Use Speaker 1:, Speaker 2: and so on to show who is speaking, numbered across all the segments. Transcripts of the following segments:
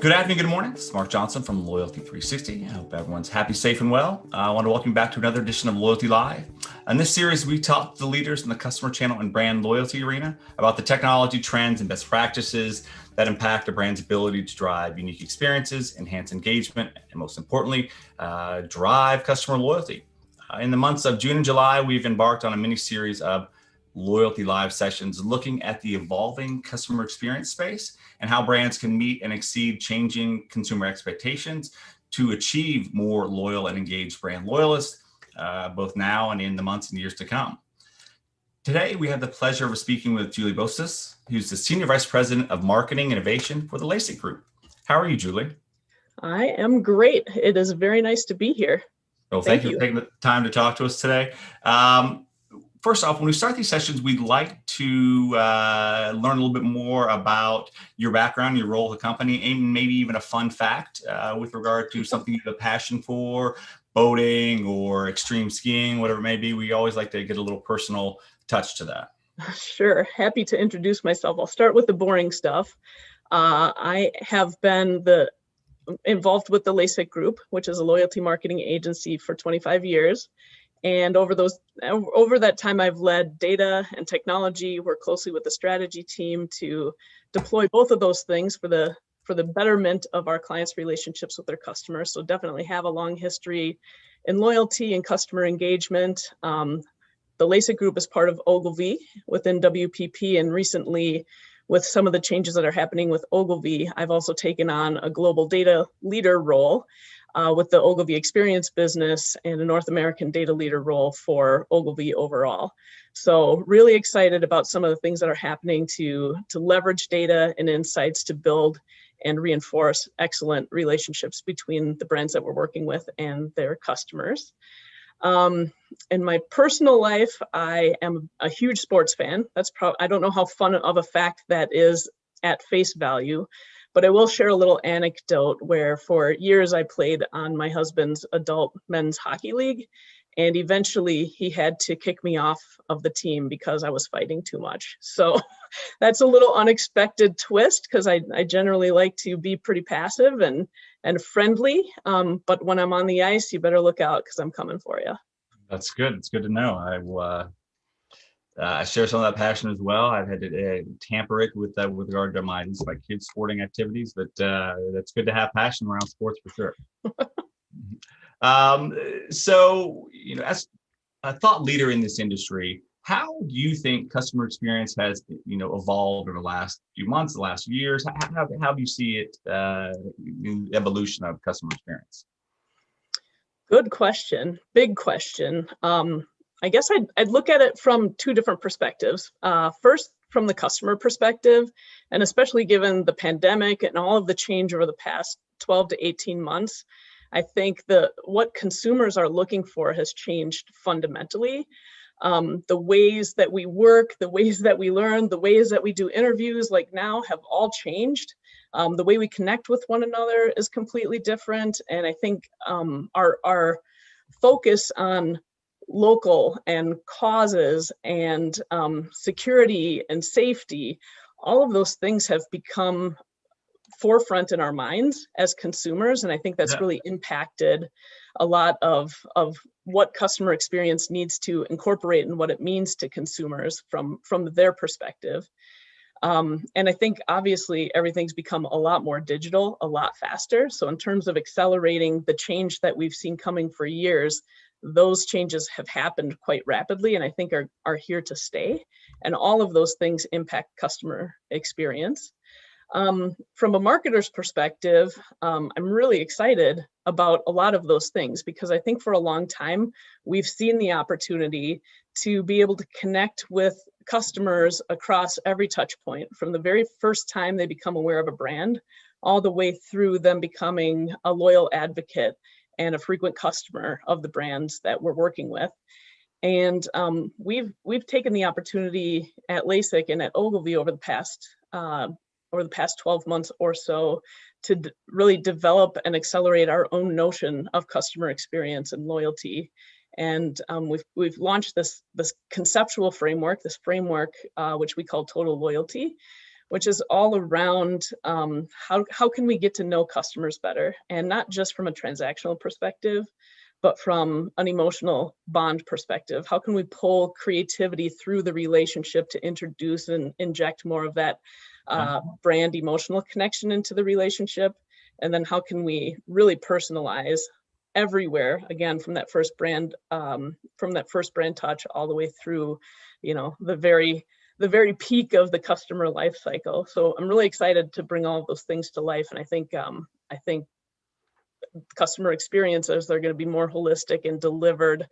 Speaker 1: Good afternoon, good morning. This is Mark Johnson from Loyalty360. I hope everyone's happy, safe, and well. I want to welcome you back to another edition of Loyalty Live. In this series, we talk to the leaders in the customer channel and brand loyalty arena about the technology trends and best practices that impact a brand's ability to drive unique experiences, enhance engagement, and most importantly, drive customer loyalty. In the months of June and July, we've embarked on a mini series of Loyalty Live sessions looking at the evolving customer experience space and how brands can meet and exceed changing consumer expectations to achieve more loyal and engaged brand loyalists, both now and in the months and years to come. Today, we have the pleasure of speaking with Julie Bustos, who's the Senior Vice President of Marketing Innovation for the Lacek Group. How are you, Julie?
Speaker 2: I am great. It is very nice to be here.
Speaker 1: Well, thank you for taking the time to talk to us today. First off, when we start these sessions, we'd like to learn a little bit more about your background, your role at the company, and maybe even a fun fact with regard to something you have a passion for, boating or extreme skiing, whatever it may be. We always like to get a little personal touch to that.
Speaker 2: Sure. Happy to introduce myself. I'll start with the boring stuff. I have been involved with the Lacek Group, which is a loyalty marketing agency, for 25 years. And over that time, I've led data and technology, worked closely with the strategy team to deploy both of those things for the betterment of our clients' relationships with their customers. So definitely have a long history in loyalty and customer engagement. The Lacek Group is part of Ogilvy within WPP, and recently, with some of the changes that are happening with Ogilvy, I've also taken on a global data leader role with the Ogilvy Experience business and a North American data leader role for Ogilvy overall. So really excited about some of the things that are happening to leverage data and insights to build and reinforce excellent relationships between the brands that we're working with and their customers. In my personal life, I am a huge sports fan. I don't know how fun of a fact that is at face value, but I will share a little anecdote where for years I played on my husband's adult men's hockey league, and eventually he had to kick me off of the team because I was fighting too much. So that's a little unexpected twist because I generally like to be pretty passive and friendly, but when I'm on the ice, you better look out because I'm coming for you.
Speaker 1: That's good. It's good to know. I share some of that passion as well. I've had to tamper it with regard to my kids' sporting activities, but that's good to have passion around sports for sure. So, as a thought leader in this industry, how do you think customer experience has, evolved over the last few months, the last few years? How do you see it in the evolution of customer experience?
Speaker 2: Good question. Big question. I guess I'd look at it from two different perspectives. First, from the customer perspective, and especially given the pandemic and all of the change over the past 12 to 18 months, I think what consumers are looking for has changed fundamentally. The ways that we work, the ways that we learn, the ways that we do interviews like now have all changed. The way we connect with one another is completely different. And I think our focus on local and causes and security and safety, all of those things have become forefront in our minds as consumers. And I think that's really impacted a lot of what customer experience needs to incorporate and what it means to consumers from their perspective. And I think obviously everything's become a lot more digital, a lot faster. So in terms of accelerating the change that we've seen coming for years, those changes have happened quite rapidly and I think are here to stay. And all of those things impact customer experience. From a marketer's perspective, I'm really excited about a lot of those things because I think for a long time, we've seen the opportunity to be able to connect with customers across every touch point, from the very first time they become aware of a brand, all the way through them becoming a loyal advocate and a frequent customer of the brands that we're working with. And we've taken the opportunity at Lacek and at Ogilvy over the past 12 months or so to really develop and accelerate our own notion of customer experience and loyalty. And we've launched this conceptual framework, which we call Total Loyalty, which is all around how can we get to know customers better, and not just from a transactional perspective, but from an emotional bond perspective. How can we pull creativity through the relationship to introduce and inject more of that brand emotional connection into the relationship? And then how can we really personalize everywhere, again, from that first brand touch all the way through, the very peak of the customer life cycle. So I'm really excited to bring all of those things to life. And I think customer experiences, they're going to be more holistic and delivered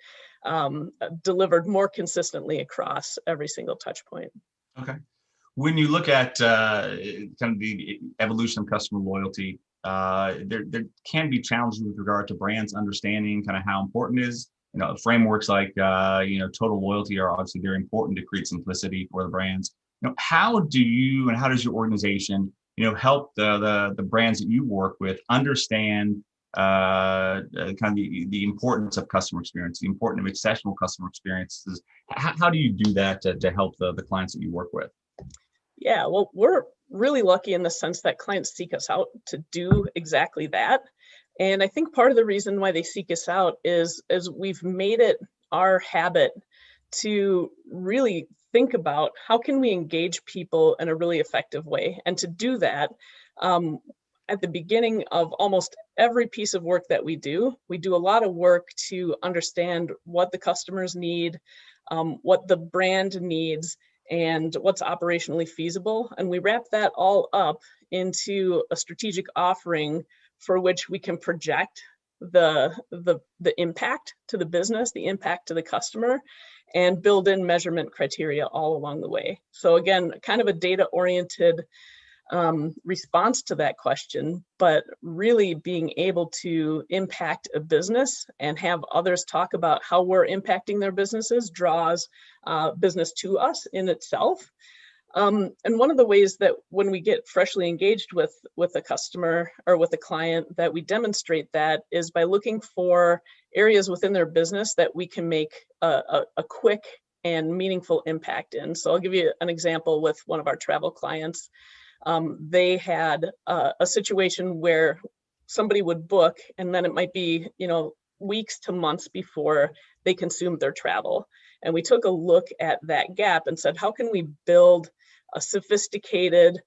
Speaker 2: more consistently across every single touch point.
Speaker 1: Okay. When you look at kind of the evolution of customer loyalty, there can be challenges with regard to brands understanding kind of how important it is. Frameworks like total loyalty are obviously very important to create simplicity for the brands. How do you and how does your organization help the brands that you work with understand kind of the importance of customer experience, the importance of exceptional customer experiences? How do you do that to help the clients that you work with?
Speaker 2: Yeah, well, we're really lucky in the sense that clients seek us out to do exactly that. And I think part of the reason why they seek us out is we've made it our habit to really think about how can we engage people in a really effective way. And to do that, at the beginning of almost every piece of work that we do a lot of work to understand what the customers need, what the brand needs, and what's operationally feasible. And we wrap that all up into a strategic offering for which we can project the impact to the business, the impact to the customer, and build in measurement criteria all along the way. So again, kind of a data-oriented response to that question, but really being able to impact a business and have others talk about how we're impacting their businesses draws business to us in itself. And one of the ways that when we get freshly engaged with a customer or with a client, that we demonstrate that is by looking for areas within their business that we can make a quick and meaningful impact in. So I'll give you an example with one of our travel clients. They had a situation where somebody would book, and then it might be, weeks to months before they consumed their travel. And we took a look at that gap and said, how can we build a sophisticated,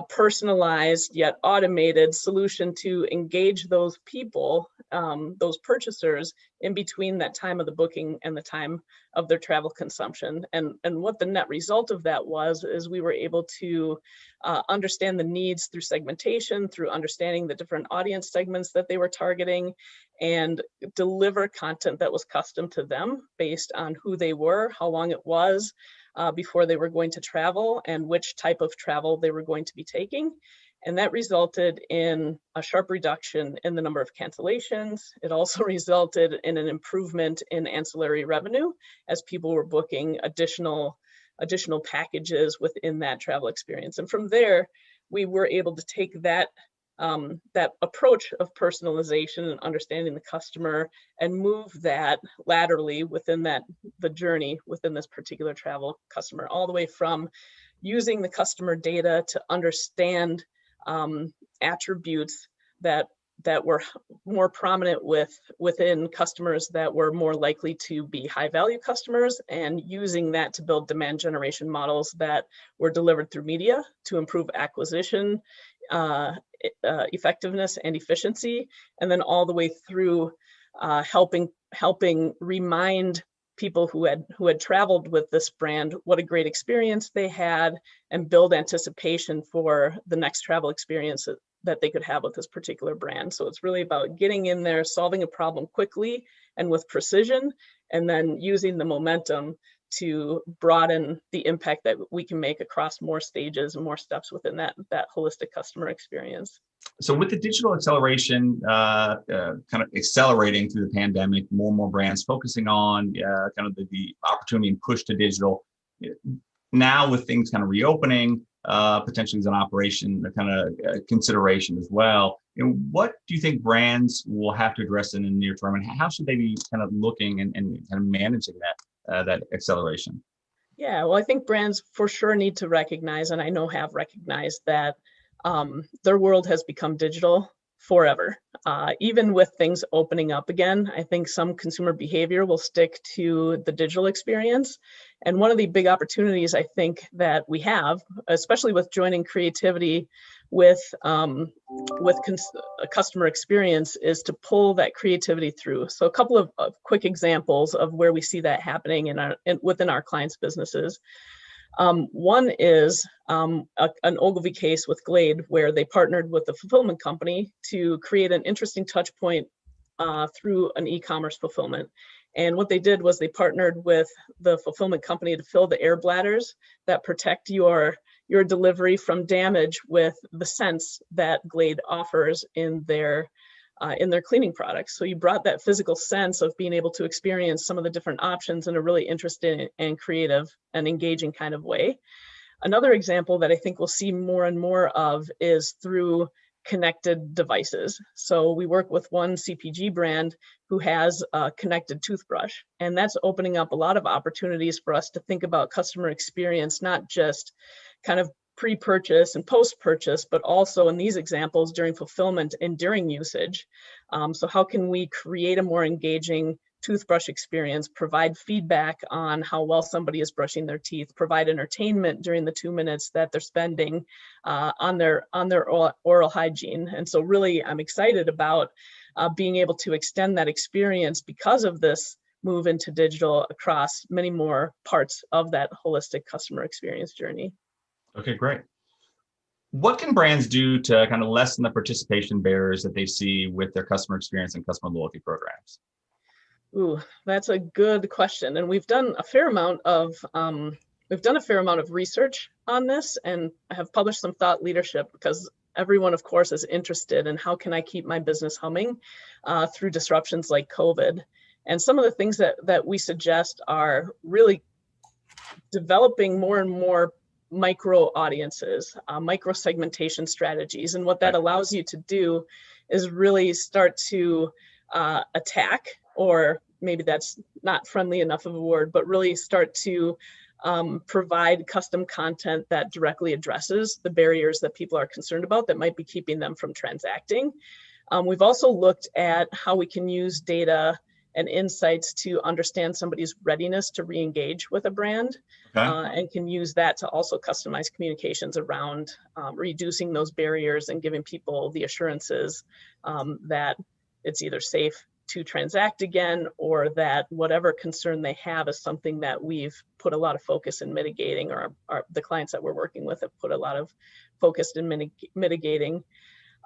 Speaker 2: personalized yet automated solution to engage those people, those purchasers, in between that time of the booking and the time of their travel consumption. And what the net result of that was is we were able to understand the needs through segmentation, through understanding the different audience segments that they were targeting, and deliver content that was custom to them based on who they were, how long it was before they were going to travel, and which type of travel they were going to be taking. And that resulted in a sharp reduction in the number of cancellations. It also resulted in an improvement in ancillary revenue as people were booking additional packages within that travel experience. And from there, we were able to take that approach of personalization and understanding the customer and move that laterally within the journey within this particular travel customer, all the way from using the customer data to understand attributes that were more prominent within customers that were more likely to be high value customers, and using that to build demand generation models that were delivered through media to improve acquisition effectiveness and efficiency, and then all the way through helping remind people who had traveled with this brand what a great experience they had, and build anticipation for the next travel experience that they could have with this particular brand. So it's really about getting in there, solving a problem quickly and with precision, and then using the momentum to broaden the impact that we can make across more stages and more steps within that holistic customer experience.
Speaker 1: So with the digital acceleration kind of accelerating through the pandemic, more and more brands focusing on kind of the opportunity and push to digital. Now with things kind of reopening, potentially as an operation, a kind of consideration as well. What do you think brands will have to address in the near term, and how should they be kind of looking and kind of managing that acceleration?
Speaker 2: Yeah, well, I think brands for sure need to recognize, and I know have recognized that their world has become digital forever. Even with things opening up again, I think some consumer behavior will stick to the digital experience. And one of the big opportunities I think that we have, especially with joining creativity with a customer experience, is to pull that creativity through. So a couple of quick examples of where we see that happening within our clients' businesses. One is an Ogilvy case with Glade, where they partnered with the fulfillment company to create an interesting touch point through an e-commerce fulfillment. And what they did was they partnered with the fulfillment company to fill the air bladders that protect your delivery from damage with the scents that Glade offers in their cleaning products. So you brought that physical sense of being able to experience some of the different options in a really interesting and creative and engaging kind of way. Another example that I think we'll see more and more of is through connected devices. So we work with one CPG brand who has a connected toothbrush, and that's opening up a lot of opportunities for us to think about customer experience, not just kind of pre-purchase and post-purchase, but also in these examples during fulfillment and during usage. So how can we create a more engaging toothbrush experience, provide feedback on how well somebody is brushing their teeth, provide entertainment during the 2 minutes that they're spending on their oral hygiene. And so really, I'm excited about being able to extend that experience because of this move into digital across many more parts of that holistic customer experience journey.
Speaker 1: Okay, great. What can brands do to kind of lessen the participation barriers that they see with their customer experience and customer loyalty programs?
Speaker 2: Ooh, that's a good question. And we've done a fair amount of research on this, and I have published some thought leadership because everyone, of course, is interested in how can I keep my business humming through disruptions like COVID. And some of the things that we suggest are really developing more and more micro audiences, micro segmentation strategies. And what that allows you to do is really start to attack, or maybe that's not friendly enough of a word, but really start to provide custom content that directly addresses the barriers that people are concerned about that might be keeping them from transacting. We've also looked at how we can use data and insights to understand somebody's readiness to re-engage with a brand, and can use that to also customize communications around reducing those barriers and giving people the assurances that it's either safe to transact again, or that whatever concern they have is something that we've put a lot of focus in mitigating, or the clients that we're working with have put a lot of focus in mitigating.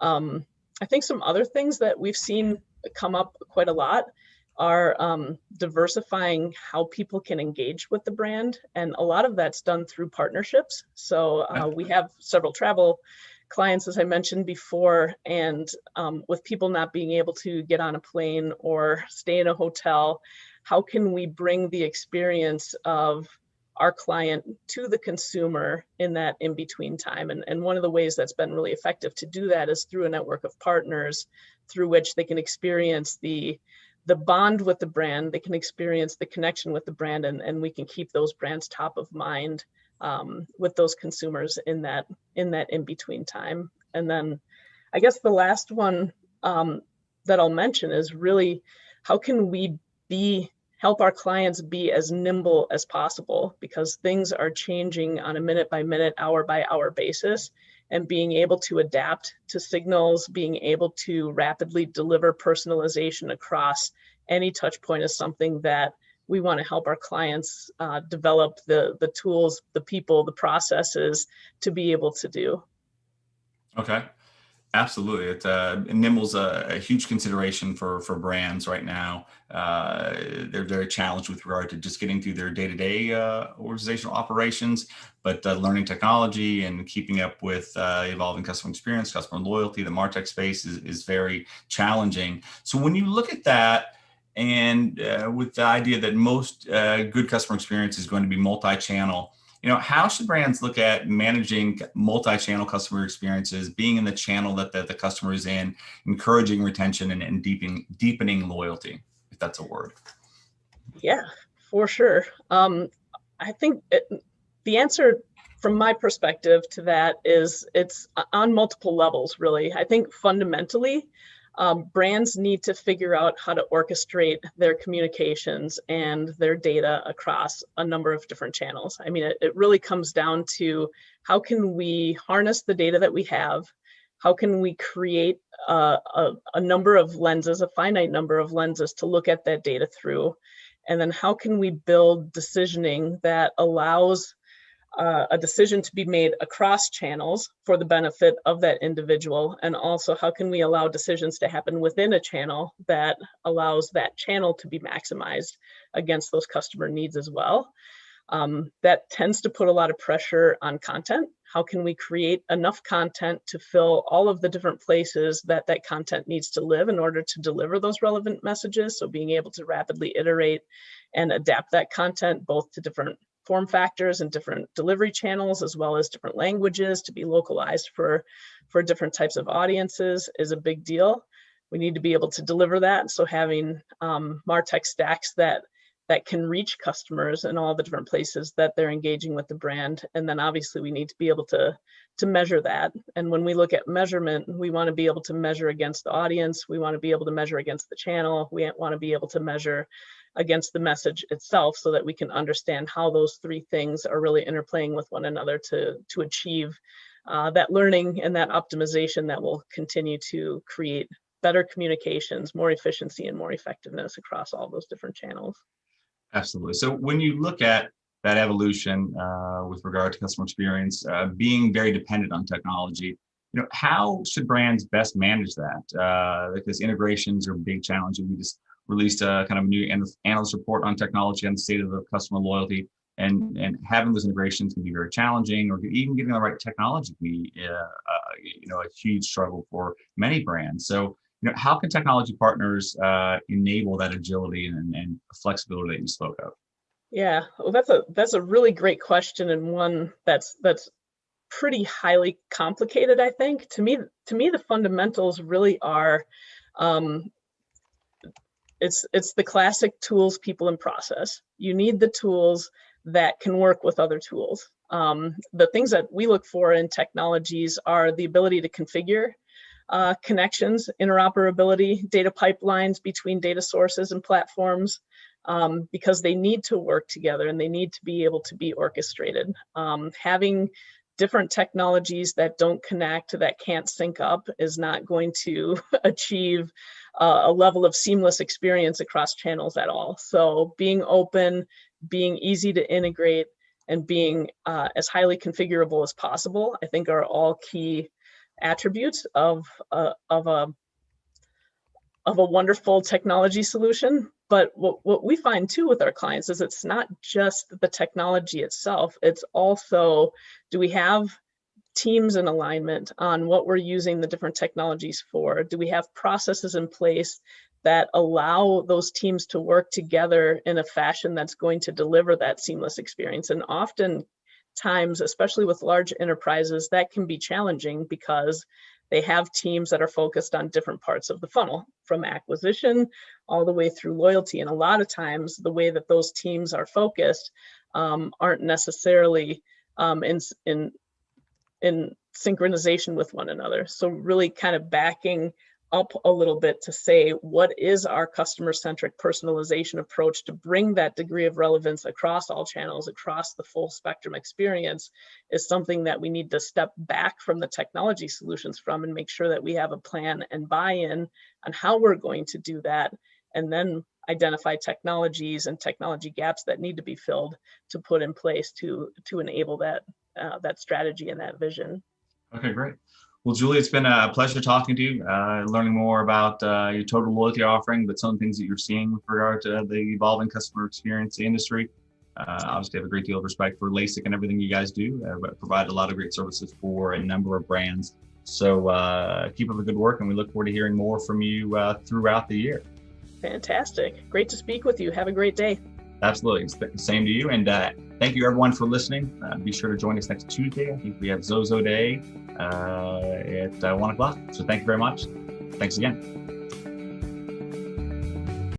Speaker 2: I think some other things that we've seen come up quite a lot are diversifying how people can engage with the brand. And a lot of that's done through partnerships. So we have several travel clients, as I mentioned before, and with people not being able to get on a plane or stay in a hotel, how can we bring the experience of our client to the consumer in that in-between time? And one of the ways that's been really effective to do that is through a network of partners through which they can experience the bond with the brand, they can experience the connection with the brand, and we can keep those brands top of mind with those consumers in that in-between time. And then I guess the last one that I'll mention is really how can we help our clients be as nimble as possible, because things are changing on a minute by minute, hour by hour basis, and being able to adapt to signals, being able to rapidly deliver personalization across any touch point is something that we want to help our clients develop the tools, the people, the processes to be able to do.
Speaker 1: Okay. Absolutely. Nimble's a huge consideration for brands right now. They're very challenged with regard to just getting through their day-to-day organizational operations, but learning technology and keeping up with evolving customer experience, customer loyalty, the MarTech space is very challenging. So when you look at that, and with the idea that most good customer experience is going to be multi-channel, how should brands look at managing multi-channel customer experiences, being in the channel that the customer is in, encouraging retention and deepening loyalty, if that's a word?
Speaker 2: Yeah, for sure. I think the answer from my perspective to that is it's on multiple levels, really. I think fundamentally, brands need to figure out how to orchestrate their communications and their data across a number of different channels. I mean, it really comes down to how can we harness the data that we have? How can we create a number of lenses, a finite number of lenses to look at that data through? And then how can we build decisioning that allows a decision to be made across channels for the benefit of that individual? And also, how can we allow decisions to happen within a channel that allows that channel to be maximized against those customer needs as well? That tends to put a lot of pressure on content. How can we create enough content to fill all of the different places that that content needs to live in order to deliver those relevant messages? So being able to rapidly iterate and adapt that content both to different form factors and different delivery channels, as well as different languages to be localized for different types of audiences is a big deal. We need to be able to deliver that. So having MarTech stacks that can reach customers in all the different places that they're engaging with the brand. And then obviously we need to be able to measure that. And when we look at measurement, we want to be able to measure against the audience. We want to be able to measure against the channel. We want to be able to measure against the message itself so that we can understand how those three things are really interplaying with one another to achieve that learning and that optimization that will continue to create better communications, more efficiency, and more effectiveness across all those different channels.
Speaker 1: Absolutely. So when you look at that evolution with regard to customer experience, being very dependent on technology, how should brands best manage that? Because integrations are a big challenge. And we just released a kind of new analyst report on technology and the state of the customer loyalty, and having those integrations can be very challenging, or even getting the right technology can be a huge struggle for many brands. So how can technology partners enable that agility and flexibility that you spoke of?
Speaker 2: Yeah, well, that's a really great question, and one that's pretty highly complicated. I think to me the fundamentals really are it's the classic tools, people, and process. You need the tools that can work with other tools. The things that we look for in technologies are the ability to configure connections, interoperability, data pipelines between data sources and platforms, because they need to work together and they need to be able to be orchestrated. Having different technologies that don't connect, that can't sync up, is not going to achieve a level of seamless experience across channels at all. So being open, being easy to integrate, and being as highly configurable as possible, I think, are all key attributes of a wonderful technology solution. But what we find too with our clients is it's not just the technology itself, it's also, do we have teams in alignment on what we're using the different technologies for? Do we have processes in place that allow those teams to work together in a fashion that's going to deliver that seamless experience? And often times, especially with large enterprises, that can be challenging because they have teams that are focused on different parts of the funnel, from acquisition all the way through loyalty. And a lot of times the way that those teams are focused aren't necessarily in synchronization with one another. So really kind of backing up a little bit to say, what is our customer-centric personalization approach to bring that degree of relevance across all channels, across the full spectrum experience, is something that we need to step back from the technology solutions from and make sure that we have a plan and buy-in on how we're going to do that, and then identify technologies and technology gaps that need to be filled to put in place to enable that strategy and that vision.
Speaker 1: Okay, great. Well, Julie, it's been a pleasure talking to you, learning more about your total loyalty offering, but some of the things that you're seeing with regard to the evolving customer experience industry. Obviously, I have a great deal of respect for Lacek and everything you guys do. Provide a lot of great services for a number of brands. So keep up the good work, and we look forward to hearing more from you throughout the year.
Speaker 2: Fantastic. Great to speak with you. Have a great day.
Speaker 1: Absolutely. Same to you. And thank you, everyone, for listening. Be sure to join us next Tuesday. I think we have Zozo Day at 1 o'clock. So thank you very much. Thanks again.